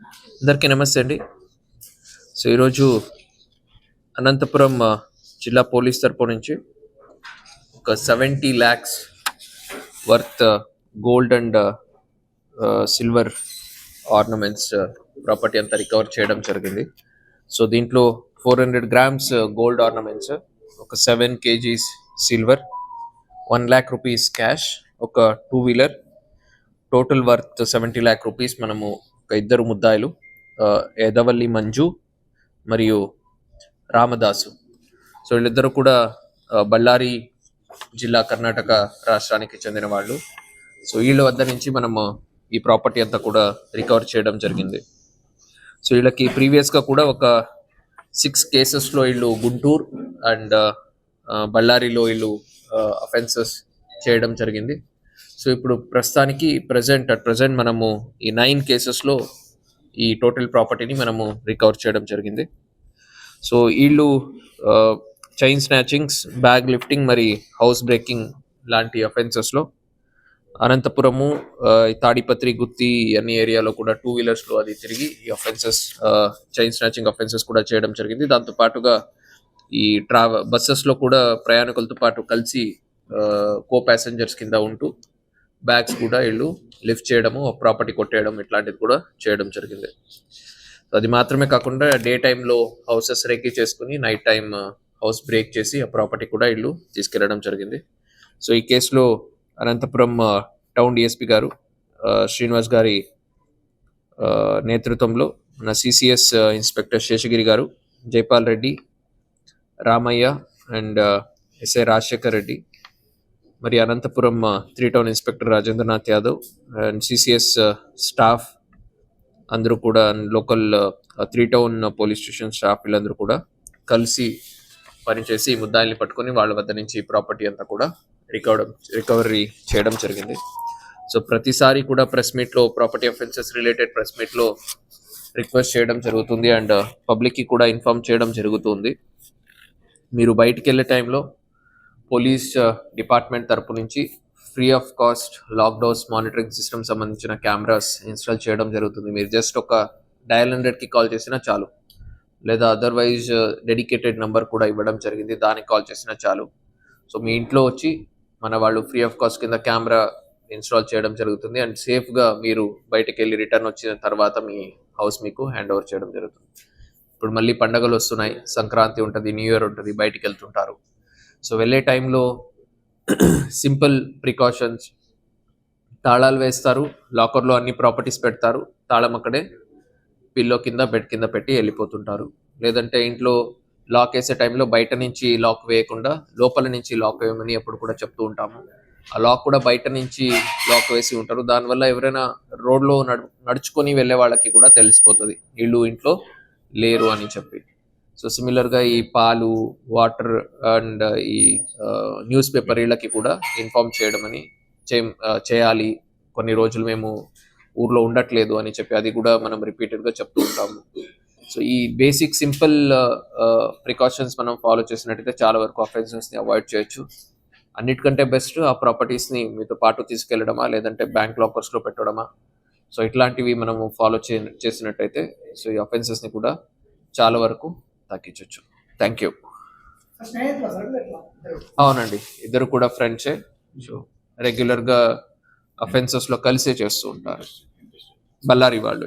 అందరికీ నమస్తే అండి. సో ఈరోజు అనంతపురం జిల్లా పోలీస్ తరపు నుంచి ఒక 70 lakhs worth gold and silver ornaments property అంతా రికవర్ చేయడం జరిగింది. సో దీంట్లో 400 grams గోల్డ్ ఆర్నమెంట్స్, ఒక 7 kgs silver, 1 lakh rupees cash, ఒక 2-wheeler, total worth 70 lakh rupees. మనము ఒక ఇద్దరు ముద్దాయిలు, ఎదవల్లి మంజు మరియు రామదాసు. సో వీళ్ళిద్దరూ కూడా బళ్ళారి జిల్లా, కర్ణాటక రాష్ట్రానికి చెందిన వాళ్ళు. సో వీళ్ళ వద్ద నుంచి మనము ఈ ప్రాపర్టీ అంతా కూడా రికవర్ చేయడం జరిగింది. సో వీళ్ళకి ప్రీవియస్గా కూడా ఒక 6 కేసెస్లో వీళ్ళు గుంటూరు అండ్ బళ్ళారిలో వీళ్ళు అఫెన్సెస్ చేయడం జరిగింది. సో ఇప్పుడు ప్రస్తుతానికి ప్రజెంట్ మనము ఈ 9 కేసెస్లో ఈ టోటల్ ప్రాపర్టీని మనము రికవర్ చేయడం జరిగింది. సో వీళ్ళు చైన్ స్నాచింగ్స్, బ్యాగ్ లిఫ్టింగ్, మరి హౌస్ బ్రేకింగ్ లాంటి అఫెన్సెస్లో అనంతపురము, తాడిపత్రి, గుత్తి అన్ని ఏరియాలో కూడా 2-wheelersలో అది తిరిగి ఈ అఫెన్సెస్, చైన్ స్నాచింగ్ అఫెన్సెస్ కూడా చేయడం జరిగింది. దాంతోపాటుగా ఈ బస్సెస్లో కూడా ప్రయాణికులతో పాటు కలిసి కో ప్యాసెంజర్స్ కింద ఉంటూ బ్యాగ్స్ కూడా వీళ్ళు లిఫ్ట్ చేయడము, ప్రాపర్టీ కొట్టేయడం ఇట్లాంటిది కూడా చేయడం జరిగింది. అది మాత్రమే కాకుండా డే టైంలో హౌసెస్ రేకీ చేసుకుని నైట్ టైం హౌస్ బ్రేక్ చేసి ఆ ప్రాపర్టీ కూడా వీళ్ళు తీసుకెళ్లడం జరిగింది. సో ఈ కేసులో అనంతపురం టౌన్ డిఎస్పీ గారు శ్రీనివాస్ గారి నేతృత్వంలో మన సిసిఎస్ ఇన్స్పెక్టర్ శేషగిరి గారు, జైపాల్ రెడ్డి, రామయ్య అండ్ ఎస్ఐ రాజశేఖర్ రెడ్డి, మరి Anantapur 3 town inspector Rajendranath Yadav and CCS staff అందరూ కూడా, local 3 town police station staff వీళ్ళందరూ కూడా కలిసి పనిచేసి ముద్దాయిల్ని పట్టుకొని వాళ్ళ వద్ద నుంచి ప్రాపర్టీ అంతా కూడా రికవరీ చేయడం జరిగింది. సో ప్రతిసారి కూడా ప్రెస్ మీట్లో, ప్రాపర్టీ అఫెన్సెస్ రిలేటెడ్ ప్రెస్ మీట్లో రిక్వెస్ట్ చేయడం జరుగుతుంది అండ్ పబ్లిక్కి కూడా ఇన్ఫార్మ్ చేయడం జరుగుతుంది. మీరు బయటికి వెళ్ళే టైంలో పోలీస్ డిపార్ట్మెంట్ తరపు నుంచి free of cost lockdowns monitoring system సంబంధించిన కెమెరాస్ ఇన్స్టాల్ చేయడం జరుగుతుంది. మీరు జస్ట్ ఒక డయల్ 100కి కాల్ చేసినా చాలు, లేదా అదర్వైజ్ డెడికేటెడ్ నెంబర్ కూడా ఇవ్వడం జరిగింది, దానికి కాల్ చేసినా చాలు. సో మీ ఇంట్లో వచ్చి మన వాళ్ళు ఫ్రీ ఆఫ్ కాస్ట్ కింద కెమెరా ఇన్స్టాల్ చేయడం జరుగుతుంది అండ్ సేఫ్గా మీరు బయటకు వెళ్ళి రిటర్న్ వచ్చిన తర్వాత మీ హౌస్ మీకు హ్యాండ్ ఓవర్ చేయడం జరుగుతుంది. ఇప్పుడు మళ్ళీ పండగలు వస్తున్నాయి, సంక్రాంతి ఉంటుంది, న్యూ ఇయర్ ఉంటుంది, బయటికి వెళ్తుంటారు. సో వెళ్ళే టైంలో సింపుల్ ప్రికాషన్స్, తాళాలు వేస్తారు, లాకర్లో అన్ని ప్రాపర్టీస్ పెడతారు, తాళం అక్కడే పిల్లో కింద, బెడ్ కింద పెట్టి వెళ్ళిపోతుంటారు. లేదంటే ఇంట్లో లాక్ వేసే టైంలో బయట నుంచి లాక్ వేయకుండా లోపల నుంచి లాక్ వేయమని ఎప్పుడు కూడా చెప్తూ ఉంటాము. ఆ లాక్ కూడా బయట నుంచి లాక్ వేసి ఉంటారు. దానివల్ల ఎవరైనా రోడ్లో నడుచుకొని వెళ్ళే వాళ్ళకి కూడా తెలిసిపోతుంది వీళ్ళు ఇంట్లో లేరు అని చెప్పి. సో సిమిలర్గా ఈ పాలు, వాటర్ అండ్ ఈ న్యూస్ పేపర్ వీళ్ళకి కూడా ఇన్ఫార్మ్ చేయడం అని చేయాలి. కొన్ని రోజులు మేము ఊర్లో ఉండట్లేదు అని చెప్పి అది కూడా మనం రిపీటెడ్గా చెప్తూ ఉంటాము. సో ఈ బేసిక్ సింపుల్ ప్రికాషన్స్ మనం ఫాలో చేసినట్టయితే చాలా వరకు అఫెన్సెస్ని అవాయిడ్ చేయొచ్చు. అన్నిటికంటే బెస్ట్ ఆ ప్రాపర్టీస్ని మీతో పాటు తీసుకెళ్ళడమా, లేదంటే బ్యాంక్ లాకర్స్లో పెట్టడమా. సో ఇట్లాంటివి మనము ఫాలో చేసినట్టయితే సో ఈ అఫెన్సెస్ని కూడా చాలా వరకు తగ్గించవచ్చు. Thank you. అవునండి, ఇద్దరు కూడా ఫ్రెండ్సే. సో రెగ్యులర్గా అఫెన్సెస్లో కలిసే చేస్తూ ఉంటారు. బళ్ళారి వాళ్ళు.